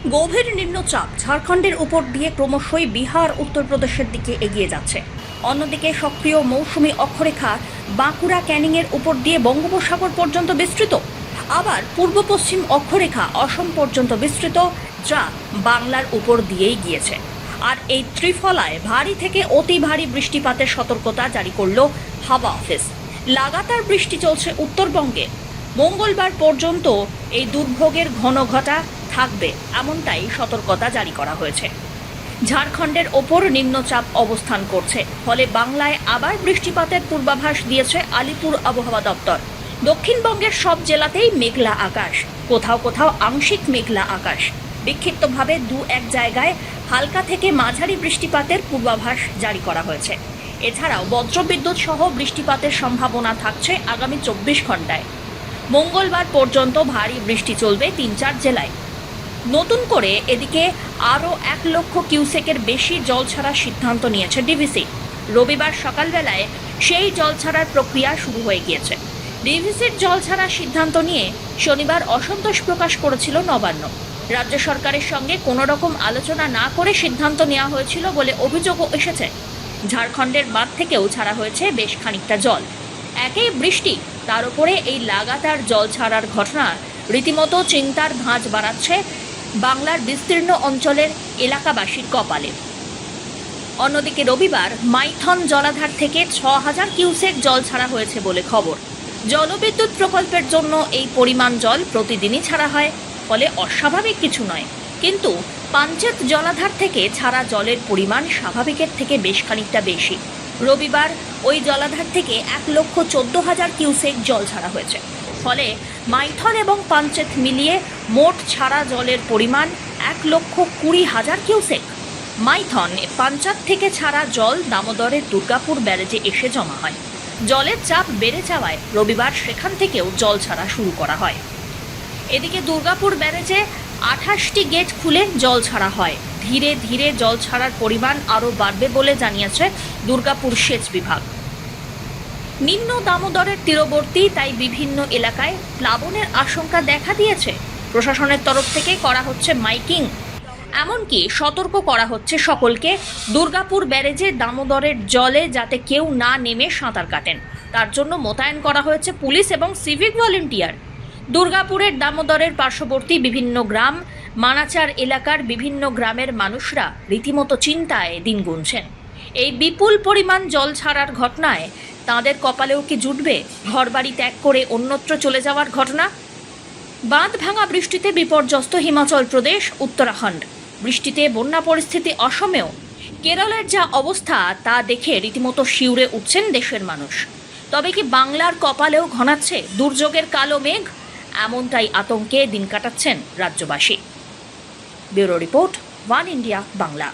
গভীর নিম্নচাপ ঝাড়খণ্ডের উপর দিয়ে ক্রমশই বিহার উত্তরপ্রদেশের দিকে এগিয়ে যাচ্ছে। অন্যদিকে সক্রিয় মৌসুমি অক্ষরেখা বাঁকুড়া ক্যানিংয়ের উপর দিয়ে বঙ্গোপসাগর পর্যন্ত বিস্তৃত। আবার পূর্ব পশ্চিম অক্ষরেখা অসম পর্যন্ত বিস্তৃত, যা বাংলার উপর দিয়েই গিয়েছে। আর এই ত্রিফলায় ভারী থেকে অতি ভারী বৃষ্টিপাতের সতর্কতা জারি করল হাওয়া অফিস। লাগাতার বৃষ্টি চলছে উত্তরবঙ্গে। মঙ্গলবার পর্যন্ত এই দুর্ভোগের ঘনঘটা থাকবে এমনটাই সতর্কতা জারি করা হয়েছে। ঝাড়খণ্ডের ওপর নিম্নচাপ অবস্থান করছে, ফলে বাংলায় আবার বৃষ্টিপাতের পূর্বাভাস দিয়েছে আলিপুর আবহাওয়া দপ্তর। দক্ষিণবঙ্গের সব জেলাতেই মেঘলা আকাশ, কোথাও কোথাও আংশিক মেঘলা আকাশ। বিক্ষিপ্তভাবে দু এক জায়গায় হালকা থেকে মাঝারি বৃষ্টিপাতের পূর্বাভাস জারি করা হয়েছে। এছাড়াও বজ্রবিদ্যুৎ সহ বৃষ্টিপাতের সম্ভাবনা থাকছে আগামী 24 ঘন্টায়। মঙ্গলবার পর্যন্ত ভারী বৃষ্টি চলবে 3-4 জেলায়। নতুন করে এদিকে আরও 1 লক্ষ কিউসেকের বেশি জল ছাড়ার সিদ্ধান্ত নিয়েছে ডিভিসি। রবিবার সকালবেলায় সেই জল ছাড়ার প্রক্রিয়া শুরু হয়ে গিয়েছে। ডিভিসির জল ছাড়ার সিদ্ধান্ত নিয়ে শনিবার অসন্তোষ প্রকাশ করেছিল নবান্ন। রাজ্য সরকারের সঙ্গে কোনো রকম আলোচনা না করে সিদ্ধান্ত নেওয়া হয়েছিল বলে অভিযোগও এসেছে। ঝাড়খণ্ডের বাঁধ থেকেও ছাড়া হয়েছে বেশ খানিকটা জল। একই বৃষ্টি, তার উপরে এই লাগাতার জল ছাড়ার ঘটনা রীতিমতো চিন্তার ভাঁজ বাড়াচ্ছে বাংলার বিস্তীর্ণ অঞ্চলের এলাকাবাসীর কপালে। অন্যদিকে রবিবার মাইথন জলাধার থেকে 6000 কিউসেক জল ছাড়া হয়েছে বলে খবর। জলবিদ্যুৎ প্রকল্পের জন্য এই পরিমাণ জল প্রতিদিনই ছাড়া হয়, ফলে অস্বাভাবিক কিছু নয়। কিন্তু পাঞ্চেত জলাধার থেকে ছাড়া জলের পরিমাণ স্বাভাবিকের থেকে বেশ খানিকটা বেশি। রবিবার ওই জলাধার থেকে 1,14,000 কিউসেক জল ছাড়া হয়েছে। ফলে মাইথন এবং পাঞ্চেত মিলিয়ে মোট ছাড়া জলের পরিমাণ 1,20,000 কিউসেক। মাইথন পাঞ্চাত থেকে ছাড়া জল দামোদরের দুর্গাপুর ব্যারেজে এসে জমা হয়। জলের চাপ বেড়ে যাওয়ায় রবিবার সেখান থেকেও জল ছাড়া শুরু করা হয়। এদিকে দুর্গাপুর ব্যারেজে 28টি গেট খুলে জল ছাড়া হয়। ধীরে ধীরে জল ছাড়ার পরিমাণ আরও বাড়বে বলে জানিয়েছে দুর্গাপুর সেচ বিভাগ। নিম্ন দামোদরের তীরবর্তী তাই বিভিন্ন এলাকায় প্লাবনের আশঙ্কা দেখা দিয়েছে। প্রশাসনের তরফ থেকে করা হচ্ছে মাইকিং, এমনকি সতর্ক করা হচ্ছে সকলকে দুর্গাপুর ব্যারেজে দামোদরের জলে যাতে কেউ না নেমে সাঁতার কাটেন। তার জন্য মোতায়েন করা হয়েছে পুলিশ এবং সিভিক ভলেন্টিয়ার। দুর্গাপুরের দামোদরের পার্শ্ববর্তী বিভিন্ন গ্রাম, মানাচার এলাকার বিভিন্ন গ্রামের মানুষরা রীতিমতো চিন্তায় দিন গুনছেন। এই বিপুল পরিমাণ জল ছাড়ার ঘটনায় তাঁদের কপালেও কি জুটবে ঘরবাড়ি ত্যাগ করে অন্যত্র চলে যাওয়ার ঘটনা? বাঁধ ভাঙা বৃষ্টিতে বিপর্যস্ত হিমাচল প্রদেশ, উত্তরাখণ্ড। বৃষ্টিতে বন্যা পরিস্থিতি অসমেও। কেরলের যা অবস্থা তা দেখে রীতিমতো শিউরে উঠছেন দেশের মানুষ। তবে কি বাংলার কপালেও ঘনাচ্ছে দুর্যোগের কালো মেঘ? এমনটাই আতঙ্কে দিন কাটাচ্ছেন রাজ্যবাসী। Bureau report, one India Bangla.